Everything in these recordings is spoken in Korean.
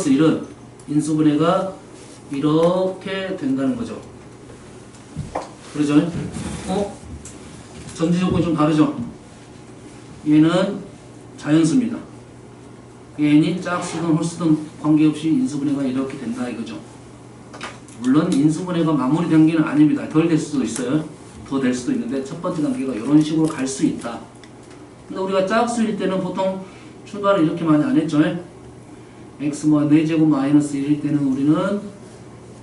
1은 인수분해가 이렇게 된다는 거죠. 그러죠? 전제 조건이 좀 다르죠? 얘는 자연수입니다. n이 짝수든 홀수든 관계없이 인수분해가 이렇게 된다 이거죠. 물론 인수분해가 마무리된 게 아닙니다. 덜 될 수도 있어요. 더 될 수도 있는데 첫 번째 단계가 이런 식으로 갈 수 있다. 근데 우리가 짝수일 때는 보통 출발을 이렇게 많이 안 했죠. x 4제곱 마이너스 1일 때는 우리는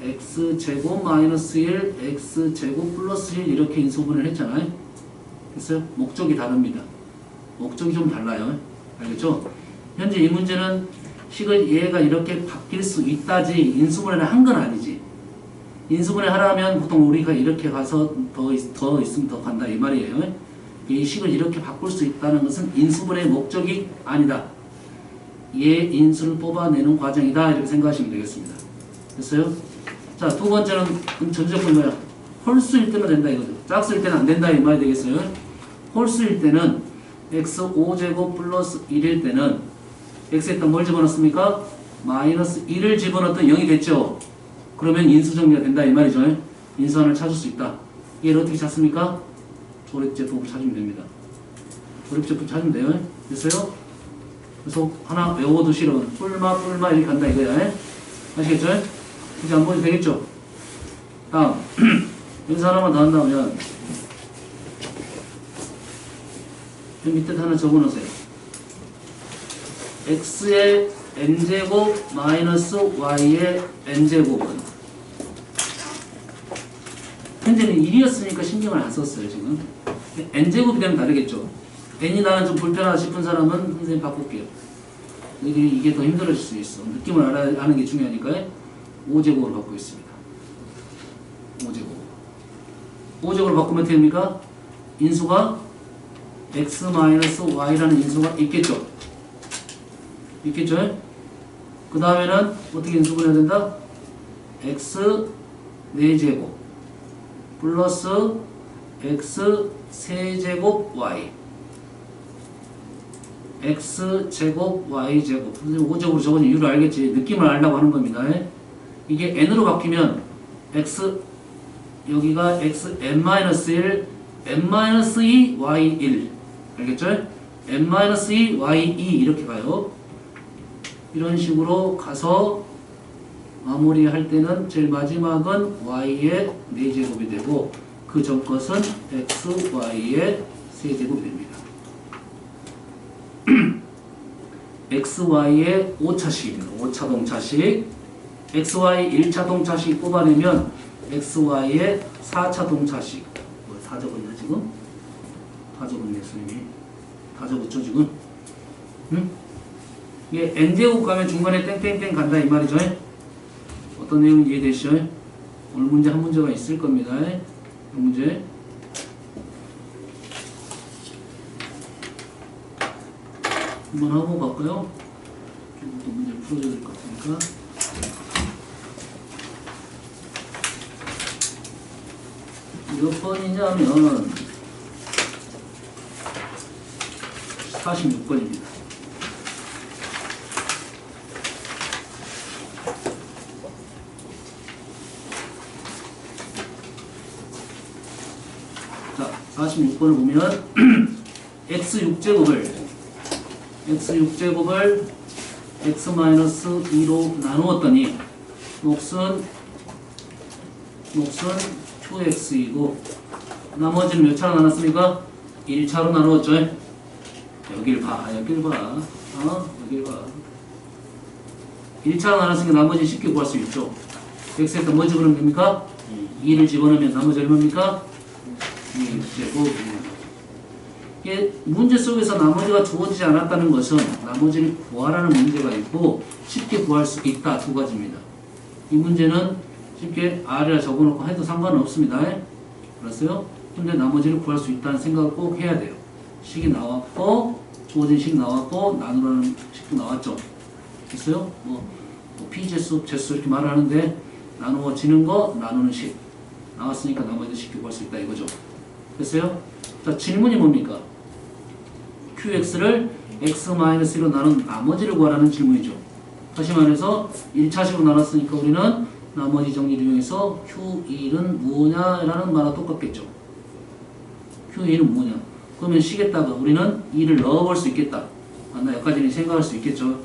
x제곱 마이너스 1, x제곱 플러스 1 이렇게 인수분해를 했잖아요. 됐어요? 목적이 다릅니다. 목적이 좀 달라요. 알겠죠? 현재 이 문제는 식을 얘가 이렇게 바뀔 수 있다지 인수분해를 한 건 아니지. 인수분해 하려면 보통 우리가 이렇게 가서 더 있으면 더 간다 이 말이에요. 이 식을 이렇게 바꿀 수 있다는 것은 인수분해의 목적이 아니다. 얘 인수를 뽑아내는 과정이다 이렇게 생각하시면 되겠습니다. 됐어요? 자, 두 번째는 전제조건 뭐야? 홀수일 때는 된다 이거죠. 짝수일 때는 안 된다 이 말이 되겠어요? 홀수일 때는 x 5제곱 플러스 1일 때는 x에다 뭘 집어넣습니까? 마이너스 1을 집어넣었더니 0이 됐죠? 그러면 인수정리가 된다 이 말이죠. 인수하나를 찾을 수 있다. 얘를 어떻게 찾습니까? 조립제법을 찾으면 됩니다. 조립제법 찾으면 돼요. 됐어요? 그래서 하나 외워두시면 뿔마 이렇게 간다 이거야. 아시겠죠? 이제 안 보셔도 되겠죠? 다음 여기서 하나만 더 한다면 이 밑에 하나 적어놓으세요. x의 n제곱 마이너스 y의 n제곱은 현재는 1이었으니까 신경을 안 썼어요 지금. n제곱이 되면 다르겠죠. n이 나는 좀 불편하다 싶은 사람은 선생님 바꿀게요. 이게 더 힘들어질 수 있어. 느낌을 아는 게 중요하니까 5제곱으로 바꾸겠습니다. 5제곱으로 바꾸면 어떻게 됩니까? 인수가 x-y라는 인수가 있겠죠? 있겠죠? 그 다음에는 어떻게 인수분해야 된다? x 4제곱 플러스 x 세제곱 y x제곱 y제곱. 선생님 5제곱으로 적은 이유를 알겠지? 느낌을 알려고 하는 겁니다. 이게 n으로 바뀌면 x 여기가 x n-1 n-2 y1 알겠죠? n-2 y2 이렇게 가요. 이런 식으로 가서 마무리할 때는 제일 마지막은 y의 4제곱이 되고 그 전 것은 x, y의 세제곱이 됩니다. x, y의 5차식입니다. 5차 동차식. x, y 1차 동차식 뽑아내면 x, y의 4차 동차식. 다 적었나 지금? 다 적었네 선생님이. 다 적었죠 지금? 응? 이게 n제곱 가면 중간에 땡땡땡 간다 이 말이죠. 어떤 내용인지 이해되시죠? 오늘 문제 한 문제가 있을 겁니다. 이 문제. 한번 하고 갈까요? 좀 더 문제 풀어줘야 될 것 같으니까. 몇 번이냐면 46번입니다. 자, 46번을 보면 x6제곱을 x-2로 나누었더니 몫은 qx이고 나머지는 몇 차로 나눴습니까? 1차로 나누었죠? 여길 봐. 여길 봐. 1차로 나눴으니까 나머지 쉽게 구할 수 있죠. x에다 뭐 집어넣으면 됩니까? 2를 집어넣으면 나머지 얼마입니까? 2제곱. 이게 문제 속에서 나머지가 주어지지 않았다는 것은 나머지를 구하라는 문제가 있고 쉽게 구할 수 있다 두 가지입니다. 이 문제는 쉽게 R이라 적어놓고 해도 상관은 없습니다. 알았어요? 근데 나머지를 구할 수 있다는 생각을 꼭 해야 돼요. 식이 나왔고 주어진 식 나왔고 나누라는 식도 나왔죠. 됐어요? P제수, 제수 이렇게 말을 하는데 나누어지는 거 나누는 식 나왔으니까 나머지도 쉽게 구할 수 있다 이거죠. 됐어요? 자, 질문이 뭡니까? qx를 x-1로 나눈 나머지를 구하라는 질문이죠. 다시 말해서 1차식으로 나눴으니까 우리는 나머지 정리를 이용해서 Q1은 뭐냐라는 말과 똑같겠죠. Q1은 뭐냐. 그러면 식에다가 우리는 2를 넣어볼 수 있겠다. 나 여기까지는 생각할 수 있겠죠.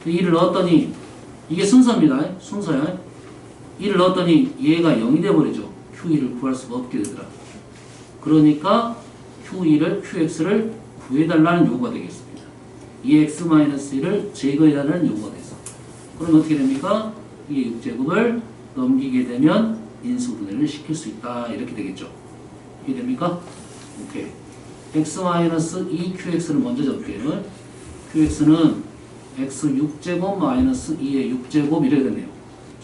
2를 넣었더니 이게 순서입니다. 순서야. 2를 넣었더니 얘가 0이 돼버리죠. Q2를 구할 수가 없게 되더라. 그러니까 QX를 구해달라는 요구가 되겠습니다. 2x-1을 제거해달라는 요구가 돼서. 그럼 어떻게 됩니까? 이게 6제곱을 넘기게 되면 인수분해를 시킬 수 있다. 이렇게 되겠죠. 이해 됩니까? 오케이. x-2qx를 먼저 적게요. qx는 x 6제곱 마이너스 2의 6제곱 이래야 되네요.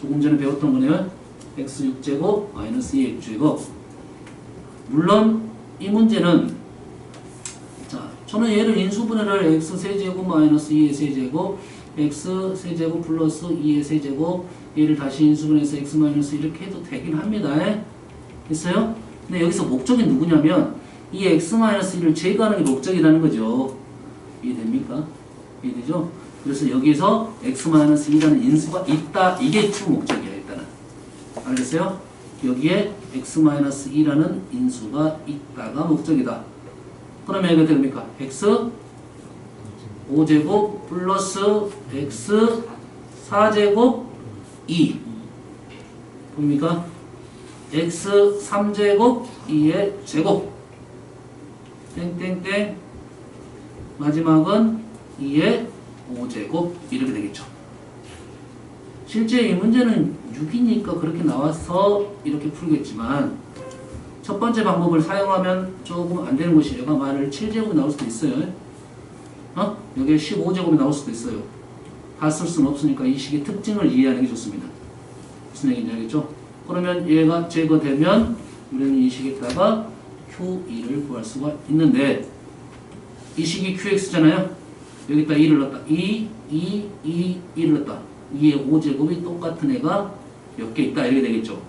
조금 전에 배웠던 거네요. x 6제곱 마이너스 2의 6제곱. 물론 이 문제는 자, 저는 얘를 인수분해를 x 세제곱 마이너스 2의 세제곱 x 세제곱 플러스 2의 세제곱 얘를 다시 인수분해해서 x 마이너스 이렇게 해도 되긴 합니다. 됐어요? 근데 여기서 목적이 누구냐면 이 x 마이너스 1을 제거하는 게 목적이라는 거죠. 이해됩니까? 이해되죠? 그래서 여기서 x 마이너스 2라는 인수가 있다. 이게 주 목적이에요. 일단은. 알겠어요? 여기에 x 마이너스 2라는 인수가 있다가 목적이다. 그러면 이게 됩니까? x 5제곱 플러스 x 4제곱 2 보입니까? x 3제곱 2의 제곱 땡땡땡 마지막은 2의 5제곱 이렇게 되겠죠. 실제 이 문제는 6이니까 그렇게 나와서 이렇게 풀겠지만 첫 번째 방법을 사용하면 조금 안 되는 것이 얘가 만일 7제곱이 나올 수도 있어요. 여기에 15제곱이 나올 수도 있어요. 다 쓸 수는 없으니까 이 식의 특징을 이해하는 게 좋습니다. 무슨 얘기인지 알겠죠? 그러면 얘가 제거되면 우리는 이 식에다가 Q2를 구할 수가 있는데 이 식이 QX잖아요. 여기다 2를 넣었다. 2를 넣었다. 2의 5제곱이 똑같은 애가 몇 개 있다. 이렇게 되겠죠.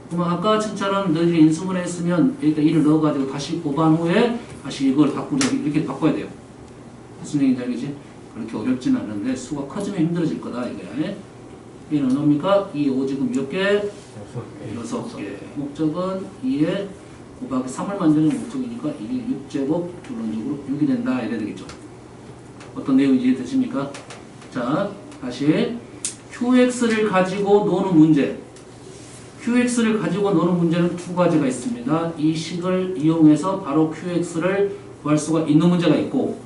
그러면 아까 칭찬은 너희들이 인수분해 했으면 여기다 2를 넣어가지고 다시 곱한 후에 다시 이걸 바꾸자. 이렇게 바꿔야 돼요. 무슨 얘기인지 알겠지? 그렇게 어렵진 않은데 수가 커지면 힘들어질 거다. 이거야. 얘는 뭡니까? 2의 5제곱 몇 개? 6개. 목적은 2의 곱하기 3을 만드는 목적이니까 이게 6제곱 결론적으로 6이 된다. 이래야 되겠죠. 어떤 내용인지 이해되십니까? 자, 다시 QX를 가지고 노는 문제. QX를 가지고 노는 문제는 두 가지가 있습니다. 이 식을 이용해서 바로 QX를 구할 수가 있는 문제가 있고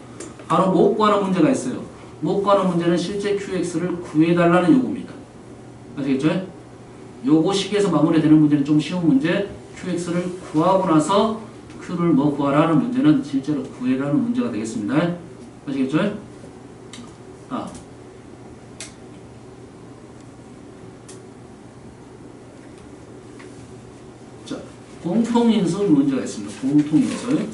바로 못 구하는 문제가 있어요. 못 구하는 문제는 실제 QX를 구해달라는 요구입니다. 아시겠죠? 요거 식에서 마무리되는 문제는 좀 쉬운 문제. QX를 구하고 나서 Q를 뭐 구하라는 문제는 실제로 구해라는 문제가 되겠습니다. 아시겠죠? 자, 공통인수 문제가 있습니다. 공통인수.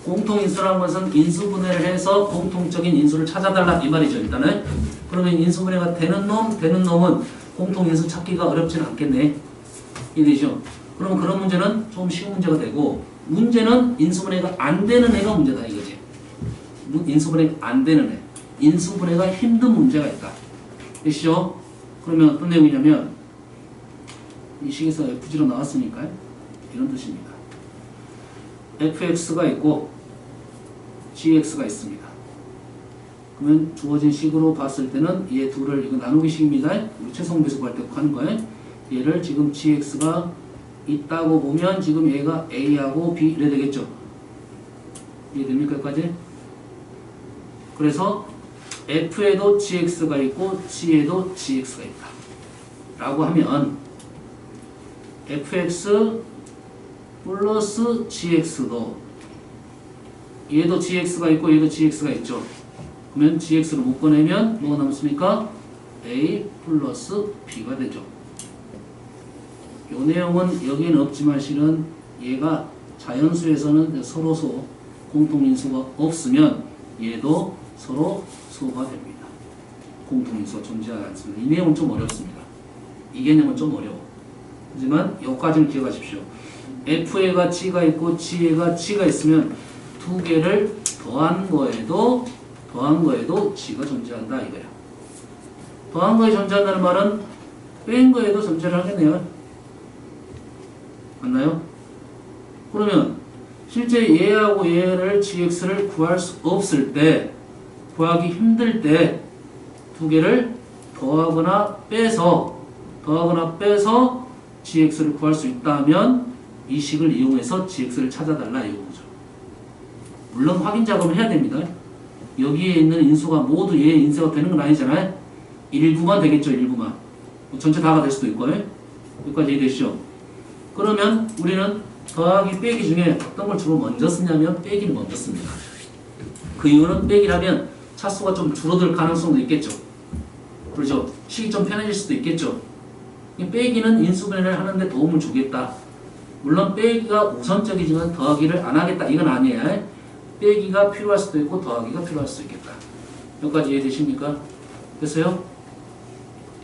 공통인수라는 것은 인수분해를 해서 공통적인 인수를 찾아달라 이 말이죠. 일단은. 그러면 인수분해가 되는 놈은 공통인수 찾기가 어렵진 않겠네. 이해되죠? 그러면 그런 문제는 좀 쉬운 문제가 되고 문제는 인수분해가 안 되는 애가 문제다 이거지. 인수분해가 안 되는 애. 인수분해가 힘든 문제가 있다. 되시죠? 그러면 어떤 내용이냐면 이 식에서 FG로 나왔으니까 이런 뜻입니다. fx가 있고 gx가 있습니다. 그러면 주어진 식으로 봤을 때는 얘 둘을 이거 나누기 식입니다. 우리 최성배수 구할 때 하는 거예요. 얘를 지금 gx가 있다고 보면 지금 얘가 a하고 b 이래 되겠죠. 이해됩니까? 여기까지? 그래서 f에도 gx가 있고 g에도 gx가 있다 라고 하면 fx 플러스 gx도 얘도 gx가 있고 얘도 gx가 있죠. 그러면 gx를 묶어내면 뭐가 남습니까? a 플러스 b가 되죠. 이 내용은 여기는 없지만 실은 얘가 자연수에서는 서로소 공통인수가 없으면 얘도 서로 소가 됩니다. 공통인수가 존재하지 않습니다. 이 내용은 좀 어렵습니다. 이 개념은 좀 어려워. 하지만 여기까지는 기억하십시오. f에가 g가 있고 g에가 g가 있으면 두 개를 더한 거에도 g가 존재한다 이거야. 더한 거에 존재한다는 말은 뺀 거에도 존재를 하겠네요. 맞나요? 그러면 실제 얘하고 얘를 gx를 구할 수 없을 때, 구하기 힘들 때 두 개를 더하거나 빼서 gx를 구할 수 있다면 이 식을 이용해서 gx를 찾아달라 이거죠. 물론 확인 작업을 해야 됩니다. 여기에 있는 인수가 모두 얘의 인수가 되는 건 아니잖아요. 일부만 되겠죠. 일부만. 전체 다가 될 수도 있고요. 여기까지 이해되시죠? 그러면 우리는 더하기 빼기 중에 어떤 걸 주로 먼저 쓰냐면 빼기를 먼저 씁니다. 그 이유는 빼기라면 차수가 좀 줄어들 가능성도 있겠죠. 그렇죠? 식이 좀 편해질 수도 있겠죠. 빼기는 인수분해를 하는데 도움을 주겠다. 물론 빼기가 우선적이지만 더하기를 안 하겠다. 이건 아니에요. 빼기가 필요할 수도 있고 더하기가 필요할 수도 있겠다. 여기까지 이해되십니까? 됐어요?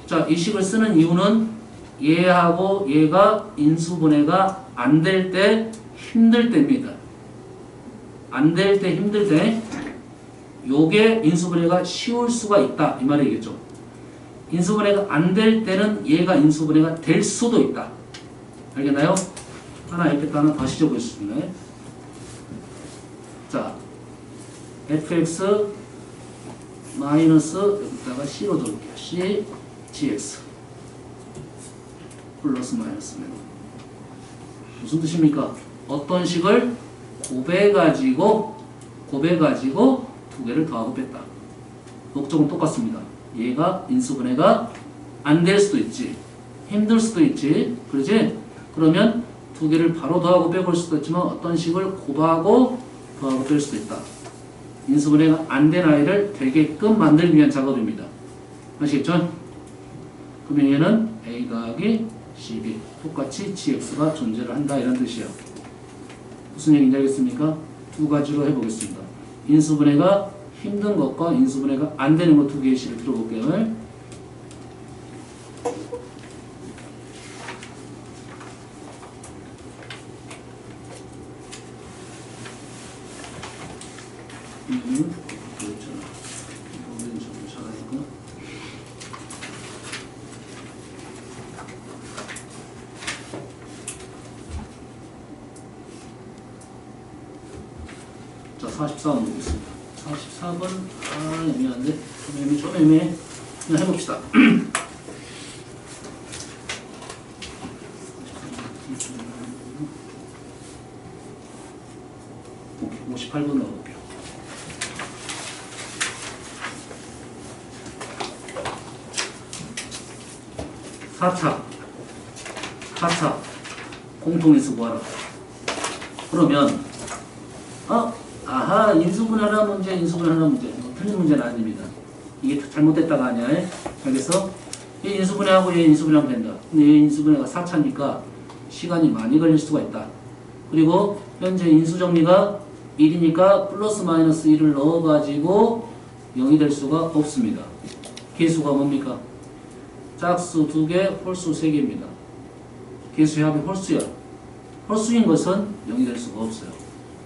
자, 이 식을 쓰는 이유는 얘하고 얘가 인수분해가 안 될 때 힘들 때입니다. 안 될 때 힘들 때 요게 인수분해가 쉬울 수가 있다. 이 말이겠죠. 인수분해가 안 될 때는 얘가 인수분해가 될 수도 있다. 알겠나요? 하나 이렇게 또 하나 다시 적어주시면 자, fx 마이너스 여기다가 c로 적을게요. c gx 플러스 마이너스면 무슨 뜻입니까? 어떤 식을 곱해 가지고 두 개를 더하고 뺐다. 목적은 똑같습니다. 얘가 인수분해가 안 될 수도 있지, 힘들 수도 있지, 그러지? 그러면 두 개를 바로 더하고 빼볼 수도 있지만 어떤 식을 곱하고 더하고 뺄 수도 있다. 인수분해가 안 된 아이를 되게끔 만들기 위한 작업입니다. 아시겠죠? 그러면 얘는 a 더하기 cb 똑같이 gx가 존재를 한다 이런 뜻이에요. 무슨 얘기인지 알겠습니까? 두 가지로 해보겠습니다. 인수분해가 힘든 것과 인수분해가 안 되는 것 두 개의 식을 들어볼게요. 자, 44번 보겠습니다. 44번, 애매한데? 좀 애매해. 그냥 해봅시다. 58번 넣어볼게요. 사차 공통인수 구하라. 그러면 아하, 인수분해하는 문제, 인수분해하는 문제. 틀린 문제는 아닙니다. 이게 잘못됐다가 아니야. 알겠어? 얘 인수분해하고 얘 인수분해하면 된다. 근데 얘 인수분해가 4차니까 시간이 많이 걸릴 수가 있다. 그리고 현재 인수정리가 1이니까 플러스 마이너스 1을 넣어가지고 0이 될 수가 없습니다. 개수가 뭡니까? 짝수 2개, 홀수 3개입니다. 개수의 합이 홀수야. 홀수인 것은 0이 될 수가 없어요.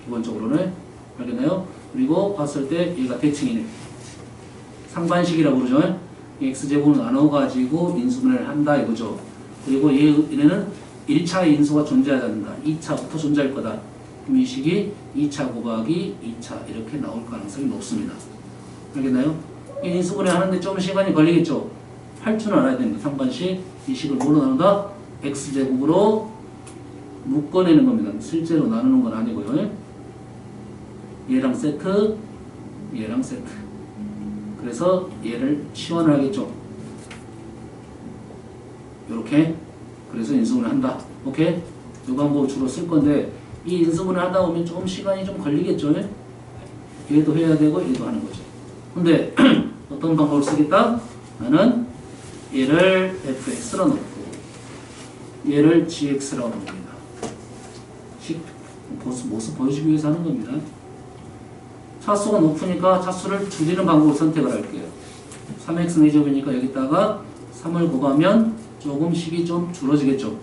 기본적으로는. 알겠나요? 그리고 봤을 때 얘가 대칭이네. 상반식이라고 그러죠. x제곱을 나눠가지고 인수분해를 한다 이거죠. 그리고 얘는 1차 인수가 존재하지 않는다. 2차부터 존재할 거다. 그럼 이 식이 2차 곱하기 2차 이렇게 나올 가능성이 높습니다. 알겠나요? 이 인수분해 하는데 좀 시간이 걸리겠죠. 할 줄 알아야 됩니다. 상반식. 이 식을 뭘로 나눈다? x제곱으로 묶어내는 겁니다. 실제로 나누는 건 아니고요. 얘랑 세트, 얘랑 세트. 그래서 얘를 치환을 하겠죠. 요렇게. 그래서 인수분해 한다. 오케이? 이 방법 주로 쓸 건데 이 인수분해 하다 보면 좀 시간이 좀 걸리겠죠. 얘도 해야 되고 얘도 하는 거죠. 근데 어떤 방법을 쓰겠다? 나는 얘를 fx로 넣고 얘를 gx라고 합니다. 모습 보여주기 위해서 하는 겁니다. 차수가 높으니까 차수를 줄이는 방법을 선택을 할게요. 3x 내제곱이니까 여기다가 3을 곱하면 조금 식이 좀 줄어지겠죠.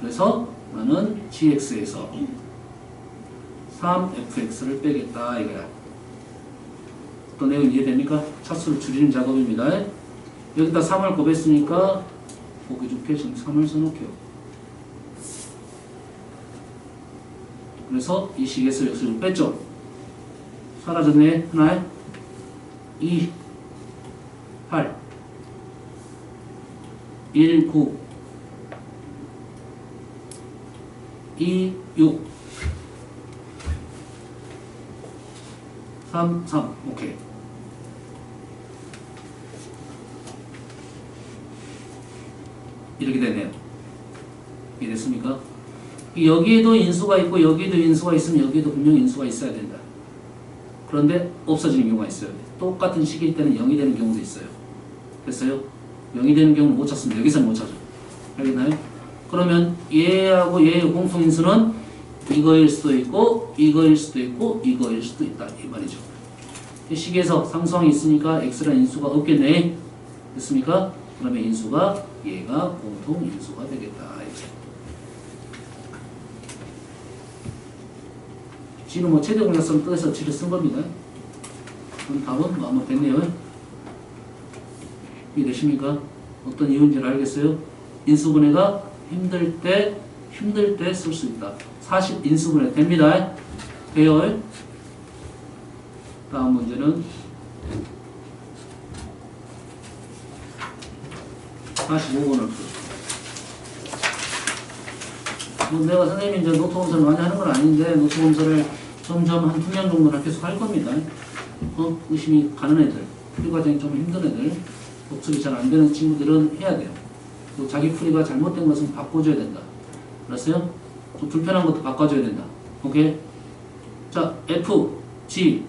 그래서 나는 gx에서 3fx를 빼겠다 이거야. 어떤 내용 이해됩니까? 차수를 줄이는 작업입니다. 여기다 3을 곱했으니까 보기 좋게 지금 3을 써놓게요. 그래서 이 식에서 역수를 뺐죠. 사라졌네. 하나, 2, 8, 1, 9, 2, 6, 3, 3. 오케이. 이렇게 되네요. 이해됐습니까? 여기에도 인수가 있고 여기에도 인수가 있으면 여기에도 분명히 인수가 있어야 된다. 그런데 없어지는 경우가 있어요. 똑같은 시기일 때는 0이 되는 경우도 있어요. 됐어요? 0이 되는 경우는 못 찾습니다. 여기서는 못 찾아요. 알겠나요? 그러면 얘하고 얘의 공통인수는 이거일 수도 있고 이거일 수도 있고 이거일 수도 있다. 이 말이죠. 이 식에서 상수항이 있으니까 x라는 인수가 없겠네. 됐습니까? 그러면 인수가 얘가 공통인수가 되겠다. 이렇게. G는 뭐 최대 공약성 뜻에서 G를 쓴 겁니다. 그럼 답은 뭐 아마 됐네요. 이해되십니까? 어떤 이유인지를 알겠어요? 인수분해가 힘들 때 쓸 수 있다. 사실 인수분해 됩니다. 돼요. 다음 문제는 45번을 뭐 내가 선생님이 이제 노트 검사를 많이 하는 건 아닌데 노트 검사를 점점 한 2년 정도는 계속 할 겁니다. 의심이 가는 애들, 풀이 과정이 좀 힘든 애들, 독습이 잘 안 되는 친구들은 해야 돼요. 또 자기 풀이가 잘못된 것은 바꿔줘야 된다. 알았어요? 좀 불편한 것도 바꿔줘야 된다. 오케이? 자, F, G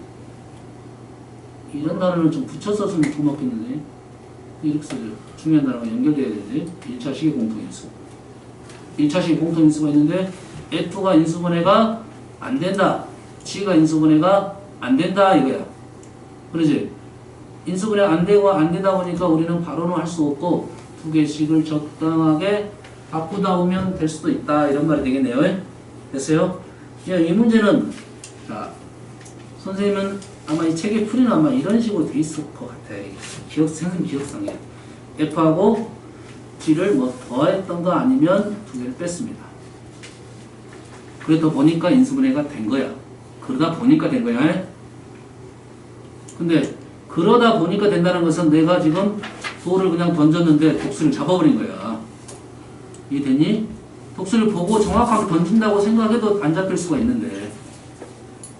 이런 단어는 좀 붙여서 쓰면 고맙겠는데 이렇게 써줘. 중요한 단어가 연결돼야 되는데 1차 식의 공통인수 1차 식의 공통인수가 있는데 F가 인수분해가 안 된다. G가 인수분해가 안 된다 이거야. 그러지? 인수분해 안 되고 안 되다 보니까 우리는 바로는 할 수 없고 두 개씩을 적당하게 바꾸다 보면 될 수도 있다. 이런 말이 되겠네요. 됐어요? 이 문제는 자, 선생님은 아마 이 책의 풀이는 아마 이런 식으로 돼 있을 것 같아. 선생님 기억상에 F하고 G를 뭐 더했던가 아니면 두 개를 뺐습니다. 그러다 보니까 인수분해가 된 거야. 그러다 보니까 된 거야. 근데 그러다 보니까 된다는 것은 내가 지금 돌을 그냥 던졌는데 독수리를 잡아버린 거야. 이해됐니? 독수리를 보고 정확하게 던진다고 생각해도 안 잡힐 수가 있는데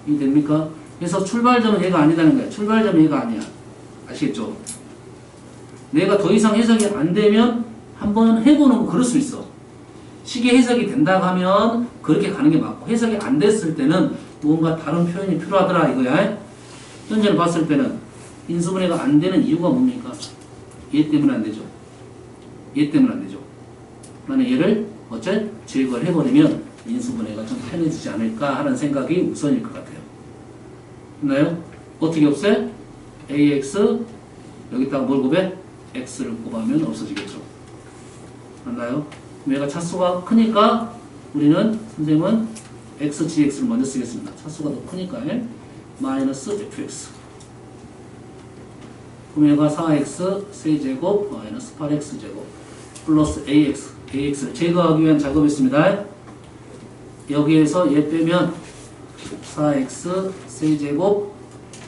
이해됩니까? 그래서 출발점은 얘가 아니다는 거야. 출발점은 얘가 아니야. 아시겠죠? 내가 더 이상 해석이 안 되면 한번 해보는 거 그럴 수 있어. 식의 해석이 된다고 하면 그렇게 가는 게 맞고 해석이 안 됐을 때는 뭔가 다른 표현이 필요하더라 이거야. 현재를 봤을 때는 인수분해가 안 되는 이유가 뭡니까? 얘 때문에 안 되죠. 얘 때문에 안 되죠. 나는 얘를 어째 제거를 해버리면 인수분해가 좀 편해지지 않을까 하는 생각이 우선일 것 같아요. 됐나요? 어떻게 없애? AX 여기다가 뭘 곱해? X를 곱하면 없어지겠죠. 맞나요? 얘가 차수가 크니까 우리는 선생님은 X, GX를 먼저 쓰겠습니다. 차수가 더 크니까 마이너스 FX 그럼 얘가 4X 세제곱 마이너스 8X제곱 플러스 AX를 제거하기 위한 작업이었습니다. 여기에서 얘 빼면 4X 세제곱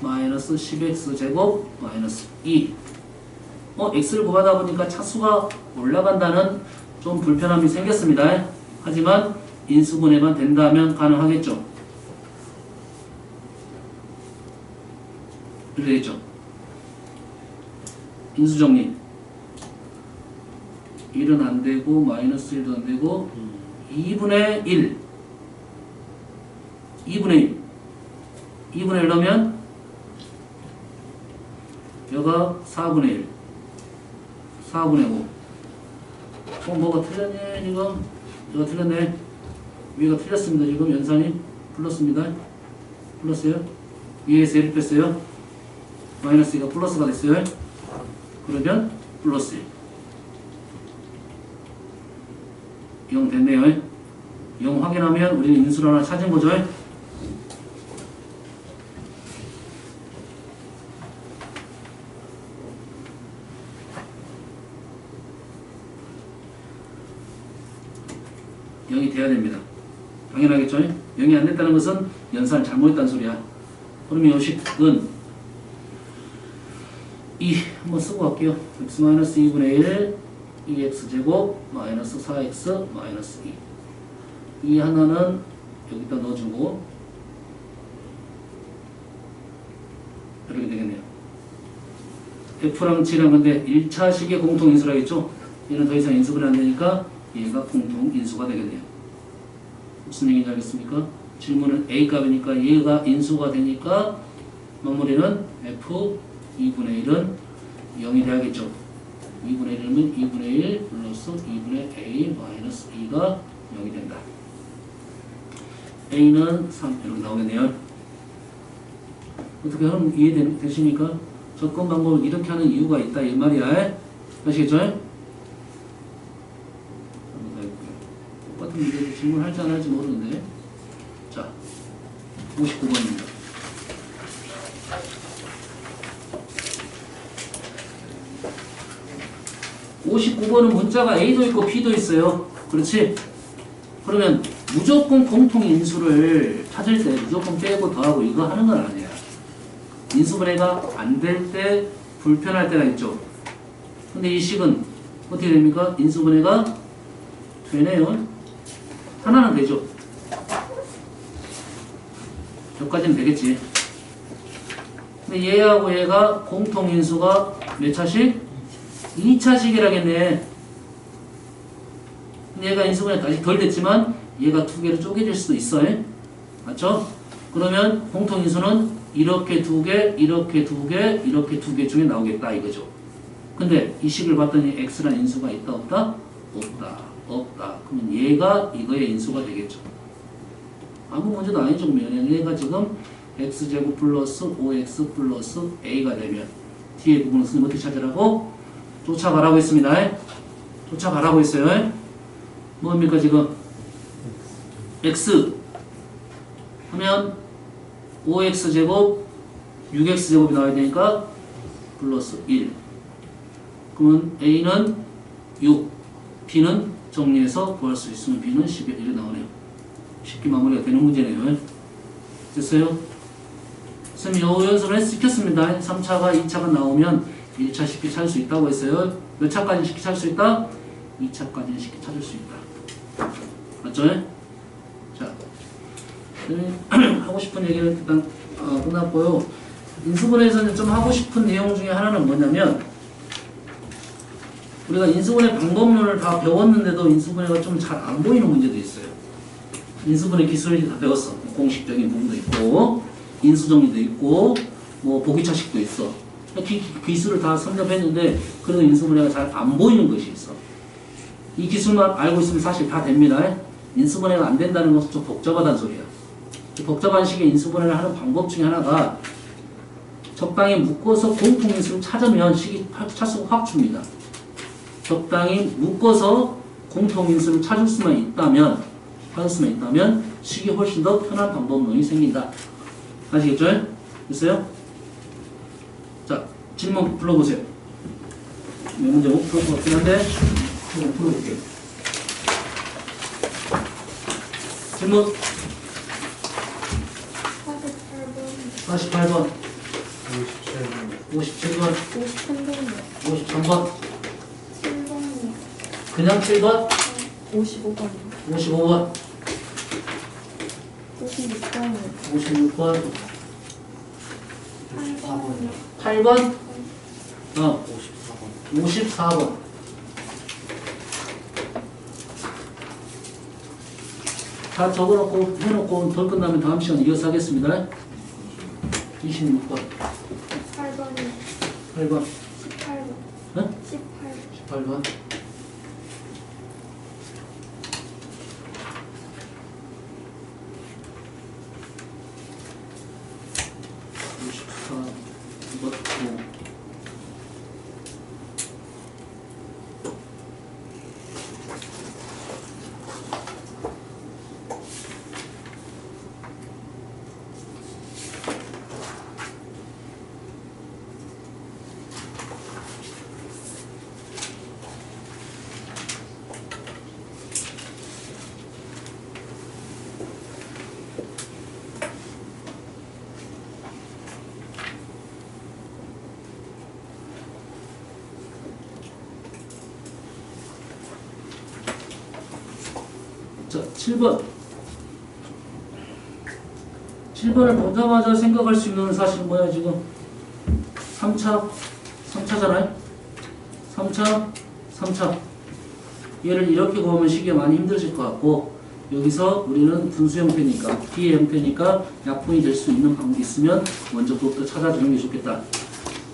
마이너스 10X제곱 마이너스 2 X를 곱하다 보니까 차수가 올라간다는 좀 불편함이 생겼습니다. 하지만 인수분해만 된다면 가능하겠죠. 이렇게 되겠죠. 인수정리 1은 안되고 마이너스 1도 안되고 2분의 1 2분의 1 넣으면 여가 4분의 1 4분의 5 뭐가 틀렸네 지금 이거 틀렸네 위가 틀렸습니다. 지금 연산이 플러스입니다. 플러스요. 위에서 1을 뺐어요. 마이너스 2가 플러스가 됐어요. 그러면 플러스 0 됐네요. 0 확인하면 우리는 인수를 하나 찾은 거죠. 0이 돼야 됩니다. 당연하겠죠? 0이 안 됐다는 것은 연산을 잘못했다는 소리야. 그러면 요 식은 2 한번 쓰고 갈게요. x-2분의 1 2x제곱 마이너스 4x 마이너스 2. 이 하나는 여기다 넣어주고 이렇게 되겠네요. F랑 G랑 근데 1차식의 공통인수라겠죠? 얘는 더 이상 인수분해 안 되니까 얘가 공통인수가 되겠네요. 무슨 얘기인지 알겠습니까? 질문은 A 값이니까 얘가 인수가 되니까 마무리는 F 2분의 1은 0이 돼야겠죠. 2분의 1이면 2분의 1 플러스 2분의 A 마이너스 2가 0이 된다. A는 3 이렇게 나오겠네요. 어떻게 하면 이해되십니까? 접근 방법을 이렇게 하는 이유가 있다 이 말이야. 아시겠죠? 똑같은 문제를 질문할지 안 할지 모르는데. 자, 59번입니다. 59번은 문자가 A도 있고 B도 있어요. 그렇지? 그러면 무조건 공통인수를 찾을 때 무조건 빼고 더하고 이거 하는 건 아니야. 인수분해가 안 될 때 불편할 때가 있죠. 근데 이 식은 어떻게 됩니까? 인수분해가 되네요. 하나는 되죠. 여기까지는 되겠지. 근데 얘하고 얘가 공통인수가 몇 차식? 2차식이라겠네. 얘가 인수분해 아직 덜 됐지만 얘가 두 개로 쪼개질 수도 있어요. 맞죠? 그러면 공통인수는 이렇게 두 개, 이렇게 두 개, 이렇게 두 개 중에 나오겠다 이거죠. 근데 이 식을 봤더니 x라는 인수가 있다 없다? 없다. 없다. 그러면 얘가 이거의 인수가 되겠죠. 아무 문제도 아니죠. 얘가 지금 x제곱 플러스 5x 플러스 a가 되면 뒤에 부분은 선생님 어떻게 찾으라고? 쫓아가라고 했습니다. 쫓아가라고 했어요. 뭡니까 지금? x 하면 5x제곱 6x제곱이 나와야 되니까 플러스 1. 그러면 a는 6, b는 정리해서 구할 수 있으면 b는 11 이렇게 나오네요. 쉽게 마무리가 되는 문제네요. 됐어요? 선생님 요 연습을 시켰습니다. 3차가 2차가 나오면 1차 쉽게 찾을 수 있다고 했어요. 몇 차까지 쉽게 찾을 수 있다? 2차까지는 쉽게 찾을 수 있다. 맞죠? 자, 하고 싶은 얘기는 일단 끝났고요. 인수분해에서는 좀 하고 싶은 내용 중에 하나는 뭐냐면 우리가 인수분해 방법론을 다 배웠는데도 인수분해가 좀 잘 안 보이는 문제도 있어요. 인수분해 기술을 다 배웠어. 공식적인 부분도 있고 인수정리도 있고 뭐 보기차식도 있어. 기술을 다 섭렵했는데 그래도 인수분해가 잘 안 보이는 것이 있어. 이 기술만 알고 있으면 사실 다 됩니다. 인수분해가 안 된다는 것은 좀 복잡하다는 소리야. 복잡한 식의 인수분해를 하는 방법 중에 하나가 적당히 묶어서 공통인수를 찾으면 식이 차수가 확 줍니다. 적당히 묶어서 공통인수를 찾을 수만 있다면 식이 훨씬 더 편한 방법론이 생긴다. 아시겠죠? 됐어요? 자, 질문 불러보세요. 문제 못 풀 것 같긴 한데 한번 풀어볼게요. 질문 48번 57번 53번 그냥 7번 55번 55번 56번 8번 54번 다 적어놓고 해놓고 덜 끝나면 다음 시간 이어서 하겠습니다. 26번 8번 18번 18번 54번 자, 7번. 7번을 보자마자 생각할 수 있는 사실은 뭐야, 지금? 3차잖아요? 3차. 얘를 이렇게 보면 시기가 많이 힘들어질 것 같고, 여기서 우리는 분수 형태니까, B의 형태니까 약분이 될 수 있는 방법이 있으면 먼저 그것부터 찾아주는 게 좋겠다.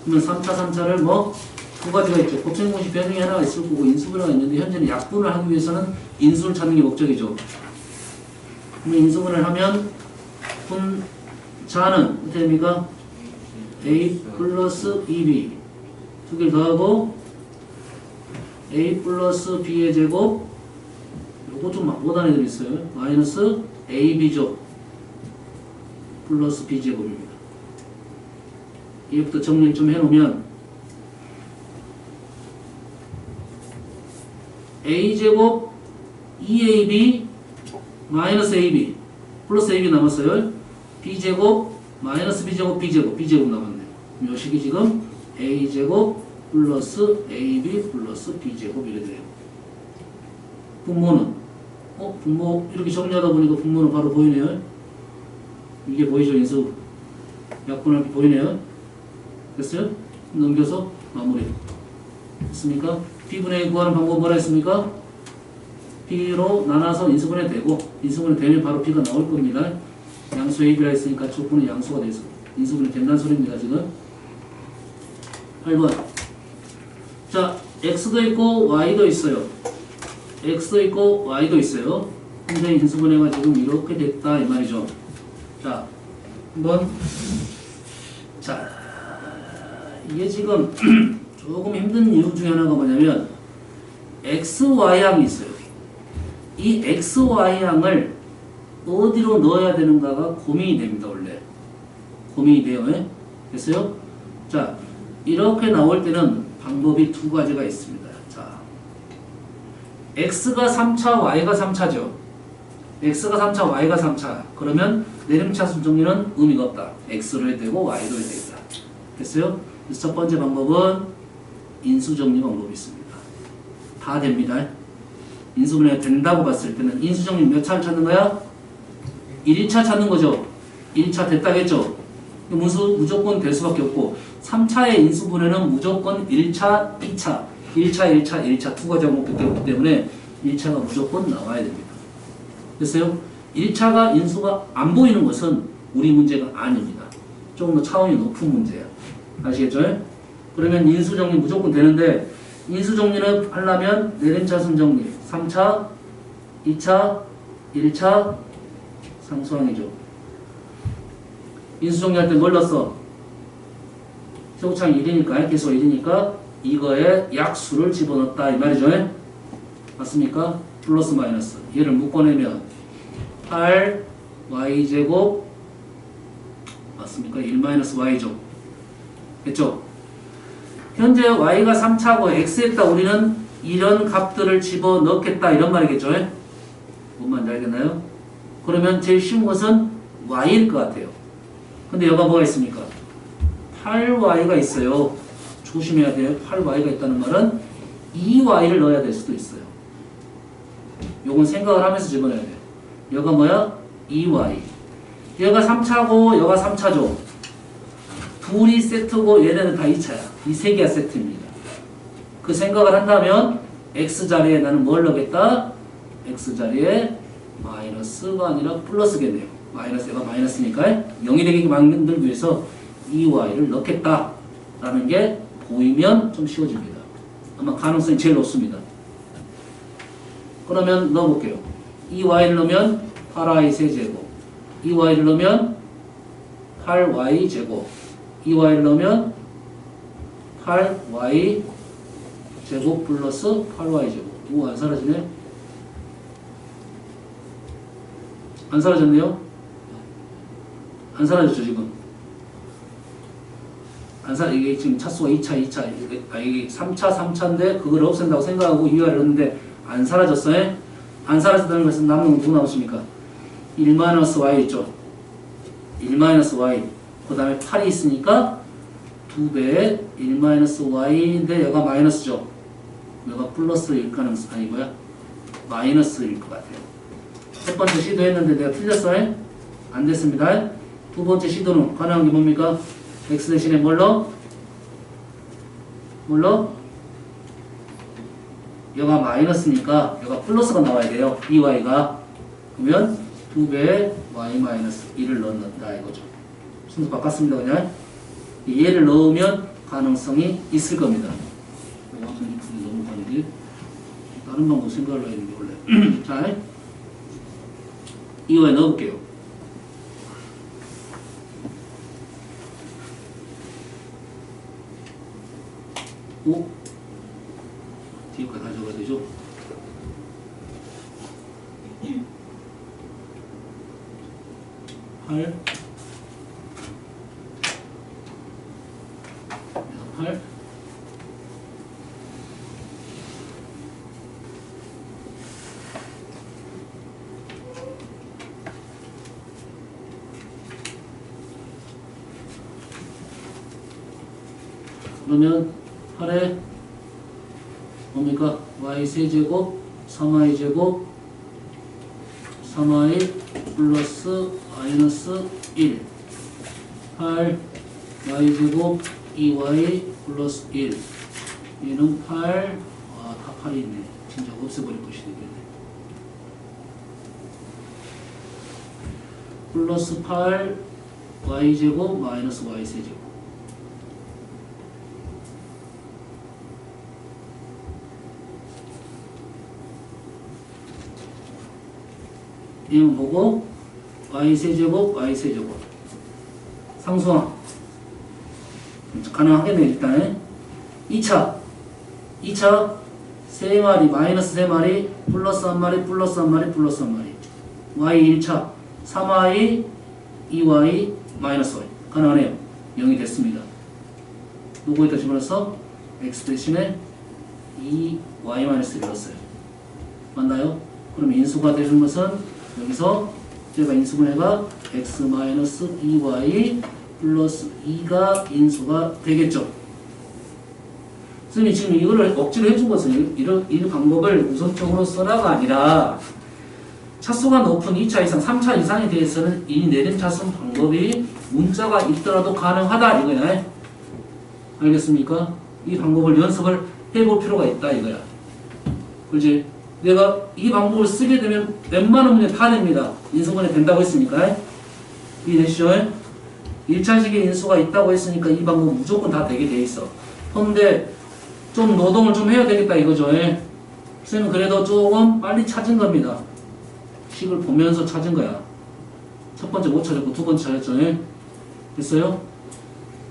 그러면 3차를 뭐, 두 가지가 있죠. 곱셈 공식 변형이 하나가 있을 거고, 인수분해가 있는데, 현재는 약분을 하기 위해서는 인수를 찾는 게 목적이죠. 그러면 인수분해를 하면, 분자는 어떻게 됩니까? A 플러스 2B. 두 개를 더하고, A 플러스 B의 제곱, 요거 좀 못한 애들 있어요. 마이너스 AB죠. 플러스 B제곱입니다. 얘부터 정리를 좀 해놓으면, A제곱 2AB 마이너스 AB 플러스 AB 남았어요. B제곱 마이너스 B제곱 B제곱 남았네요. 이 식이 지금 A제곱 플러스 AB 플러스 B제곱 이래 돼요. 분모는 분모 이렇게 정리하다 보니까 분모는 바로 보이네요. 이게 보이죠? 인수 약분할 게 보이네요. 됐어요? 넘겨서 마무리 됐습니까? B분의 2 구하는 방법 뭐라 했습니까? B로 나눠서 인수분해 되고, 인수분해 되면 바로 B가 나올 겁니다. 양수 AB라 했으니까 조건은 양수가 돼서 인수분해 된다는 소리입니다, 지금. 8번. 자, X도 있고 Y도 있어요. X도 있고 Y도 있어요. 근데 인수분해가 지금 이렇게 됐다 이 말이죠. 자, 한번 자, 이게 지금 조금 힘든 이유 중에 하나가 뭐냐면 X, Y항이 있어요. 이 X, Y항을 어디로 넣어야 되는가가 고민이 됩니다. 원래 고민이 돼요. 됐어요? 자, 이렇게 나올 때는 방법이 두 가지가 있습니다. 자, X가 3차, Y가 3차죠. X가 3차, Y가 3차. 그러면 내림차순 정리는 의미가 없다. X로 해도 되고 Y로 해도 되겠다. 됐어요? 그래서 첫 번째 방법은 인수정리 방법이 있습니다. 다 됩니다. 인수분해가 된다고 봤을 때는 인수정리 몇 차를 찾는 거야? 1차 찾는 거죠. 1차 됐다겠죠? 무조건 될 수밖에 없고 3차의 인수분해는 무조건 1차, 2차, 1차 두 가지 항목이 되기 때문에 1차가 무조건 나와야 됩니다. 됐어요? 1차가 인수가 안 보이는 것은 우리 문제가 아닙니다. 조금 더 차원이 높은 문제야. 아시겠죠? 그러면 인수정리 무조건 되는데 인수정리를 하려면 내림차순 정리 3차, 2차, 1차 상수항이죠. 인수정리할 때 뭘 넣었어? 세우창이 1이니까 계속 1이니까 이거에 약수를 집어넣었다 이 말이죠. 맞습니까? 플러스 마이너스 얘를 묶어내면 8y제곱 맞습니까? 1-y죠. 됐죠? 현재 y가 3차고 x에다 우리는 이런 값들을 집어넣겠다 이런 말이겠죠? 뭔 말인지 알겠나요? 그러면 제일 쉬운 것은 y일 것 같아요. 근데 여기가 뭐가 있습니까? 8y가 있어요. 조심해야 돼요. 8y가 있다는 말은 2y를 넣어야 될 수도 있어요. 요건 생각을 하면서 집어넣어야 돼요. 여기가 뭐야? 2y. 여기가 3차고 여기가 3차죠. 둘이 세트고 얘네는 다 2차야. 이 세 개가 세트입니다. 그 생각을 한다면 x자리에 나는 뭘 넣겠다? x자리에 마이너스가 아니라 플러스겠네요. 얘가 마이너스니까 0이 되게 만들기 위해서 2y를 넣겠다 라는 게 보이면 좀 쉬워집니다. 아마 가능성이 제일 높습니다. 그러면 넣어볼게요. 2y를 넣으면 8y 세제곱 2y를 넣으면 8y 제곱 2y를 넣으면 8y 제곱 플러스 8y 제곱. 오, 안 사라지네. 안 사라졌네요. 안 사라졌죠 지금. 이게 지금 차수가 2차 이게 3차인데 그걸 없앤다고 생각하고 2y를 넣었는데 안 사라졌어요. 안 사라졌다는 것은 남는 건 누구 나오십니까? 1-y 있죠. 1-y 그 다음에 8이 있으니까 2배의 1-y인데 여기가 마이너스죠. 여기가 플러스일 가능성 아니고요. 마이너스일 것 같아요. 첫 번째 시도했는데 내가 틀렸어요? 안 됐습니다. 두 번째 시도는 가능한 게 뭡니까? x 대신에 뭘로? 여가 마이너스니까 여가 플러스가 나와야 돼요. 2y가. 그러면 2배의 y-1을 넣는다 이거죠. 순서 바꿨습니다. 그냥 얘를 넣으면 가능성이 있을 겁니다. 넘어가는데 다른 방법 생각을 해야 되는데 원래. 자, 2y 넣어볼게요. 오? 뒤에까지 가져가야 되죠? 팔 8 그러면 8에 뭡니까? y 세제곱 3y제곱 3y 플러스 마이너스 1 8 y제곱 2y 플러스 1 얘는 8 다 8이 있네. 진짜 없애버릴 것이 되겠네. 플러스 8 y제곱 마이너스 y 세제곱 얘는 보고 y세제곱 y세제곱 상수항 가능하겠네. 일단 2차 3마리 마이너스 3마리 플러스 1마리 플러스 1마리 플러스 1마리 y 1차 3y 2y 마이너스 y 가능하네요. 0이 됐습니다. 요거에다 집어넣어서 x 대신에 2y 마이너스 1을 넣었어요. 맞나요? 그럼 인수가 되는 것은 여기서 제가 인수분해가 x 마이너스 2y 플러스 2가 인수가 되겠죠. 선생님이 지금 이거를 억지로 해준 것은 이 방법을 우선적으로 써라가 아니라 차수가 높은 2차 이상, 3차 이상에 대해서는 이 내림차순 방법이 문자가 있더라도 가능하다 이거야. 알겠습니까? 이 방법을 연습을 해볼 필요가 있다 이거야. 그렇지? 내가 이 방법을 쓰게 되면 웬만한 문제 다 됩니다. 인수분해 된다고 했으니까. 이해되시죠? 1차식의 인수가 있다고 했으니까 이 방법 무조건 다 되게 돼 있어. 그런데 좀 노동을 좀 해야 되겠다 이거죠. 선생님은 그래도 조금 빨리 찾은 겁니다. 식을 보면서 찾은 거야. 첫 번째 못 찾았고 두 번째 찾았죠. 됐어요?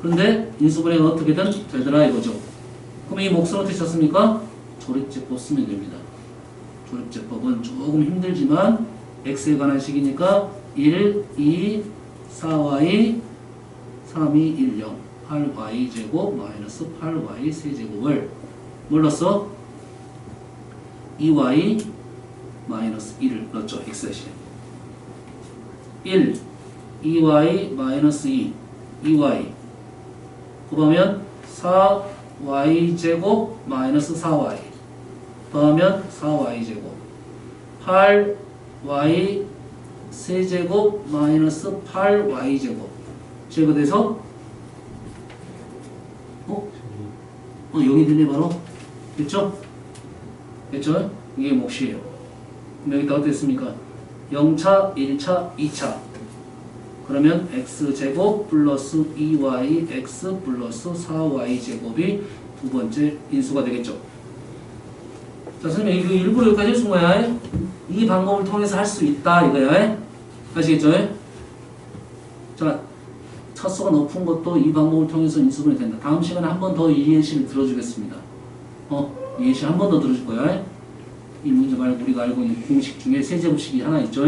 그런데 인수분해가 어떻게든 되더라 이거죠. 그럼 이 몫은 어떻게 썼습니까? 조립제법 쓰면 됩니다. 조립제법은 조금 힘들지만 x에 관한 식이니까 1, 2, 4y, 3, 2, 1, 0 8y제곱 마이너스 8y 세제곱을 뭘 넣었어? 2y 마이너스 1을 넣었죠. x 대신에 1, 2y 마이너스 2, 2y 그러면 4y제곱 마이너스 4y 더하면 4y제곱 8y 세제곱 마이너스 8y제곱 제거돼서 0이 되네 바로. 됐죠? 됐죠? 이게 몫이에요. 그럼 여기다 어떻게 됐습니까? 0차, 1차, 2차 그러면 x제곱 플러스 2yx 플러스 4y제곱이 두 번째 인수가 되겠죠. 자, 선생님 이거 일부러 여기까지 해준 거야. 이 방법을 통해서 할 수 있다 이거야. 아시겠죠? 자, 차수가 높은 것도 이 방법을 통해서 인수분해 된다. 다음 시간에 한 번 더 이 예시를 들어주겠습니다. 이 예시 한 번 더 들어줄 거야. 이 문제 말고 우리가 알고 있는 공식 중에 세제곱식이 하나 있죠.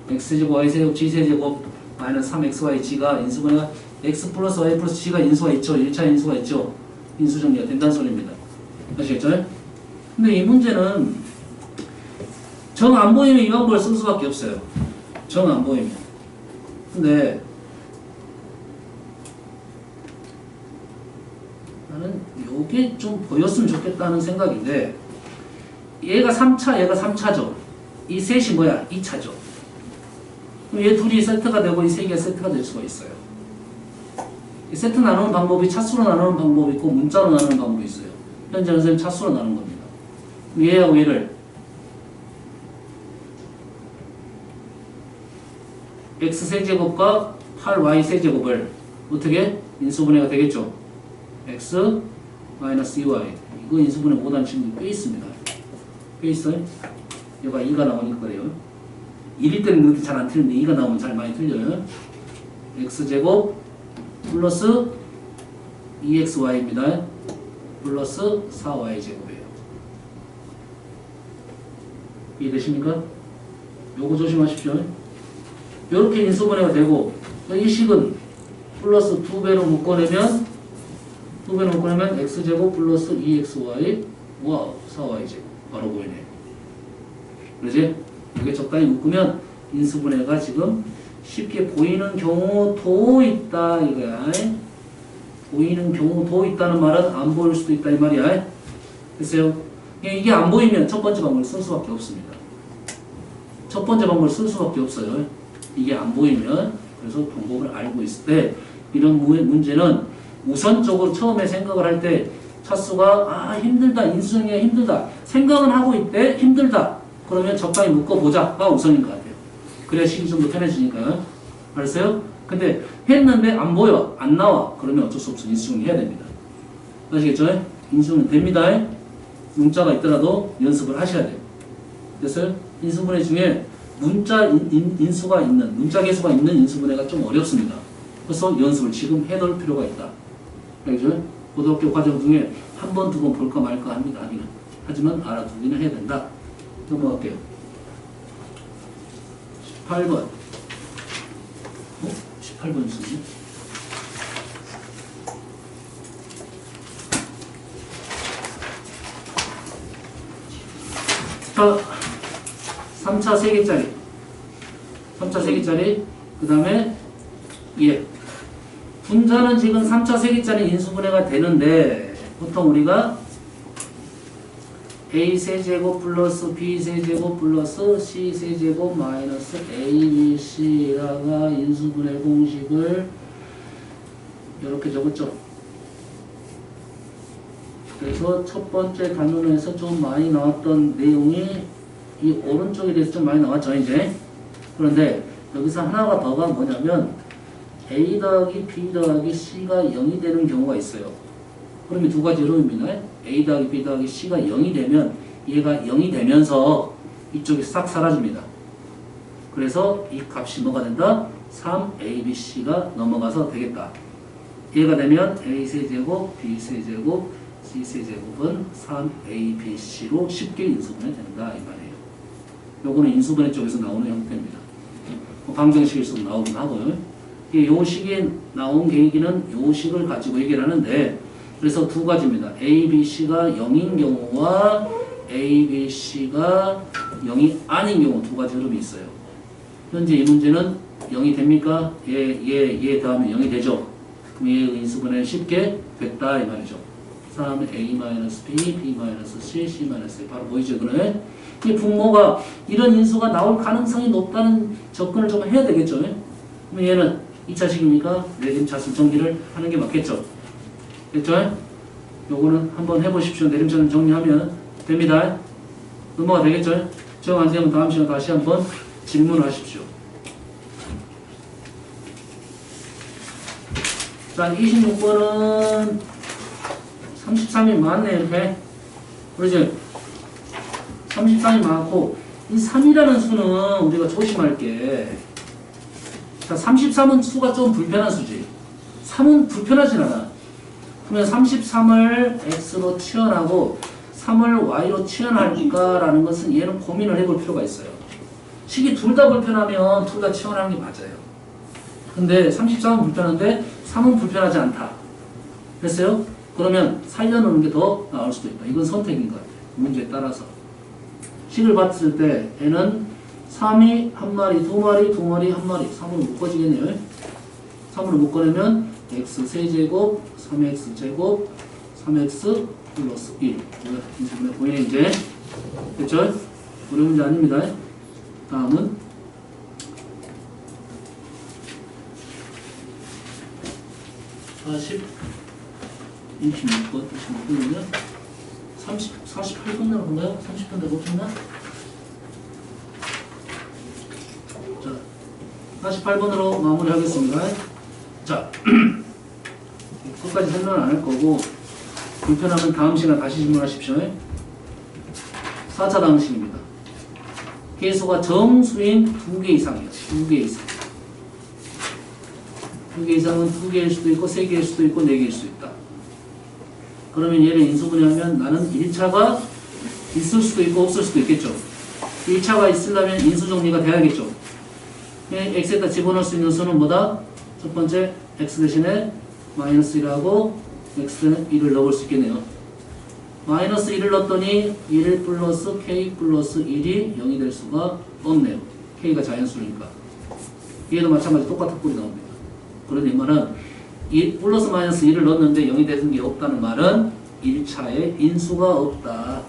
x제곱 y세제곱 g세제곱 마이너스 3xy g가 인수분해가 x 플러스 y 플러스 g가 인수가 있죠. 1차 인수가 있죠. 인수 정리가 된다는 소리입니다. 아시겠죠? 근데 이 문제는 정 안 보이면 이 방법을 쓸 수밖에 없어요. 정 안 보이면. 근데 나는 요게 좀 보였으면 좋겠다는 생각인데 얘가 3차, 얘가 3차죠. 이 셋이 뭐야? 2차죠. 그럼 얘 둘이 세트가 되고 이 세 개가 세트가 될 수가 있어요. 이 세트 나누는 방법이 차수로 나누는 방법이 있고 문자로 나누는 방법이 있어요. 현재 선생님 차수로 나누는 겁니다. 얘하고 얘를 x세제곱과 8y세제곱을 어떻게? 인수분해가 되겠죠. x 마이너스 2y 이거 인수분해 못한 친구 꽤 있습니다. 꽤 있어요. 얘가 2가 나오니까 그래요. 1일 때는 그렇게 잘 안 틀리는데 2가 나오면 잘 많이 틀려요. x제곱 플러스 2xy입니다. 플러스 4y제곱이에요. 이해되십니까? 요거 조심하십시오. 요렇게 인수분해가 되고 이 식은 플러스 2배로 묶어내면 x제곱 플러스 2xy 와 4y제곱 바로 보이네요. 그러지? 이게 적당히 묶으면 인수분해가 지금 쉽게 보이는 경우도 있다 이거야. 보이는 경우도 있다는 말은 안 보일 수도 있다 이 말이야. 됐어요? 이게 안 보이면 첫 번째 방법을 쓸 수밖에 없습니다. 첫 번째 방법을 쓸 수밖에 없어요. 이게 안 보이면. 그래서 방법을 알고 있을 때 이런 문제는 우선적으로 처음에 생각을 할 때 차수가 힘들다 인수분해가 힘들다 생각은 하고 있대 힘들다 그러면 적당히 묶어보자가 우선인 것 같아요. 그래야 식이 좀 더 편해지니까요. 알았어요? 근데 했는데 안 보여 안 나와 그러면 어쩔 수 없어 인수분해 해야 됩니다. 아시겠죠? 인수분해 됩니다. 문자가 있더라도 연습을 하셔야 돼요. 됐어요? 인수분해 중에 문자 인수가 있는 문자 개수가 있는 인수분해가 좀 어렵습니다. 그래서 연습을 지금 해둘 필요가 있다. 알겠죠? 고등학교 과정 중에 한 번, 두 번 볼까 말까 합니다. 하지만 알아두기는 해야 된다. 넘어갈게요. 18번. 18번 쓰네. 자, 3차 3개짜리. 3차 3개짜리. 그 다음에 예. 분자는 지금 3차 3개짜리 인수분해가 되는데 보통 우리가 a세제곱 플러스 b세제곱 플러스 c세제곱 마이너스 abc라가 인수분해 공식을 이렇게 적었죠. 그래서 첫 번째 단원에서 좀 많이 나왔던 내용이 이 오른쪽에 대해서 좀 많이 나왔죠 이제. 그런데 여기서 하나가 더가 뭐냐면 a 더하기 b 더하기 c가 0이 되는 경우가 있어요. 그러면 두 가지 흐름입니다. a 더하기 b 더하기 c가 0이 되면 얘가 0이 되면서 이쪽이 싹 사라집니다. 그래서 이 값이 뭐가 된다? 3abc가 넘어가서 되겠다. 얘가 되면 a세제곱 b세제곱 c세제곱은 3abc로 쉽게 인수분해 된다 이 말이에요. 요거는 인수분해 쪽에서 나오는 형태입니다. 방정식에서 나오긴 하고요. 요 식이 나온 계기는 요 식을 가지고 얘기를 하는데 그래서 두 가지입니다. ABC가 0인 경우와 ABC가 0이 아닌 경우 두 가지 흐름이 있어요. 현재 이 문제는 0이 됩니까? 얘 다음에 0이 되죠. 그럼 얘 인수분해 쉽게 됐다 이 말이죠. 3A-B, B-C, C-A 바로 보이죠? 그러네? 이 분모가 이런 인수가 나올 가능성이 높다는 접근을 좀 해야 되겠죠? 그럼 얘는 2차식입니까? 내림차순 정리를 하는 게 맞겠죠? 됐죠? 요거는 한번 해보십시오. 내림차순 정리하면 됩니다. 넘어가 되겠죠? 정 안 되면 다음 시간에 다시 한번 질문을 하십시오. 자, 26번은 33이 많네, 이렇게. 그러죠? 33이 많고, 이 3이라는 수는 우리가 조심할 게, 자, 33은 수가 좀 불편한 수지. 3은 불편하진 않아. 그러면 33을 x로 치환하고 3을 y로 치환할까라는 것은 얘는 고민을 해볼 필요가 있어요. 식이 둘 다 불편하면 둘 다 치환하는 게 맞아요. 근데 33은 불편한데 3은 불편하지 않다. 됐어요? 그러면 살려놓는 게 더 나을 수도 있다. 이건 선택인 것 같아요. 문제에 따라서. 식을 봤을 때 얘는 3이 한 마리, 두 마리, 두 마리, 한 마리. 3으로 묶어지겠네요. 3으로 묶어내면 x 세제곱, 3x 제곱, 3x 플러스 1. 인수분해 보이네 이제. 됐죠? 어려운 문제 아닙니다. 다음은 26번, 26번이면 48번 나오나요? 30번 더 곱했나? 자, 48번으로 마무리하겠습니다. 자, 끝까지 설명을 안 할 거고, 불편하면 다음 시간 다시 질문하십시오. 4차 방식입니다. 계수가 정수인 2개 이상이에요. 2개 이상. 2개 이상은 2개일 수도 있고, 3개일 수도 있고, 4개일 수도 있다. 그러면 얘를 인수분해하면 나는 1차가 있을 수도 있고, 없을 수도 있겠죠. 1차가 있으려면 인수정리가 돼야겠죠. x에다 집어넣을 수 있는 수는 뭐다? 첫 번째, x 대신에 마이너스 1하고, x는 1을 넣을 수 있겠네요. 마이너스 1을 넣었더니 1 플러스 k 플러스 1이 0이 될 수가 없네요. k가 자연수니까. 얘도 마찬가지 똑같은 꼴이 나옵니다. 그러니 이 말은 플러스 마이너스 1을 넣었는데 0이 되는 게 없다는 말은 1차에 인수가 없다.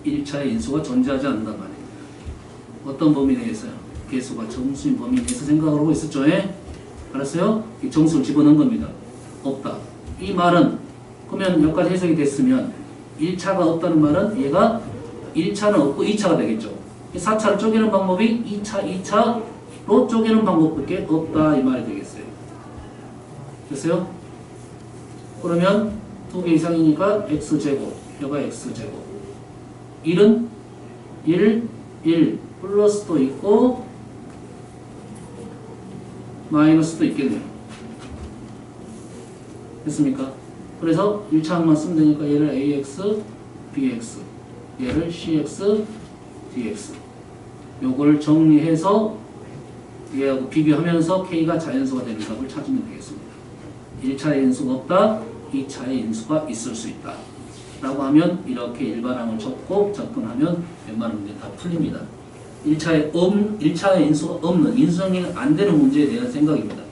(1차의) 인수가 존재하지 않는단 말이에요. 어떤 범위 내에서요? 개수가 정수인 범위 내에서 생각을 하고 있었죠. 알았어요? 이 정수를 집어넣은 겁니다. 없다. 이 말은 그러면 몇 가지 해석이 됐으면 1차가 없다는 말은 얘가 1차는 없고 2차가 되겠죠. 4차를 쪼개는 방법이 2차로 쪼개는 방법밖에 없다 이 말이 되겠어요. 됐어요? 그러면 2개 이상이니까 x제곱, 여가 x제곱. 1은 1 플러스도 있고 마이너스도 있겠네요. 됐습니까? 그래서 1차 항만 쓰면 되니까 얘를 ax, bx, 얘를 cx, dx. 요걸 정리해서 얘하고 비교하면서 k가 자연수가 되는 값을 찾으면 되겠습니다. 1차의 인수가 없다, 2차의 인수가 있을 수 있다. 라고 하면 이렇게 일반항을 적고 접근하면 웬만한 문제 다 풀립니다. 1차의 인수가 없는, 인수정리가 안 되는 문제에 대한 생각입니다.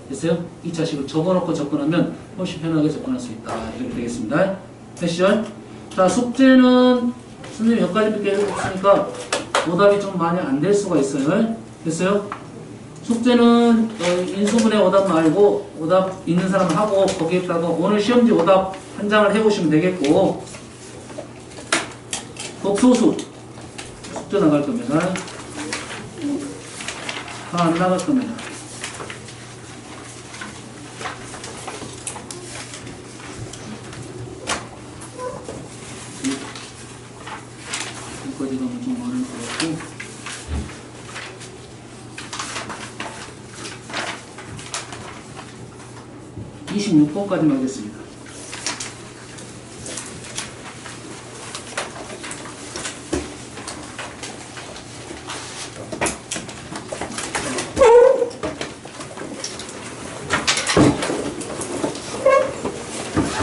됐어요? 2차식을 적어놓고 접근하면 훨씬 편하게 접근할 수 있다. 이렇게 되겠습니다. 됐죠? 자, 숙제는 선생님이 몇 가지밖에 했으니까 오답이 좀 많이 안 될 수가 있어요. 됐어요? 숙제는 인수분해 오답 말고 오답 있는 사람 하고 거기에다가 오늘 시험지 오답 한 장을 해보시면 되겠고, 독소수 숙제 나갈 겁니다. 다 안 나갈 겁니다. 여기까지 가면 좀 많을 것 같고, (26번까지만) 하겠습니다.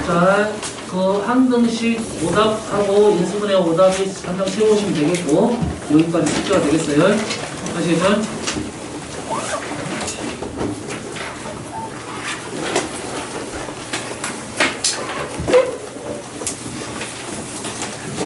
자, 그 한 등씩 오답하고 인수분해 오답이 한 장 채우시면 되겠고, 여기까지 숙제가 되겠어요. 아시겠죠?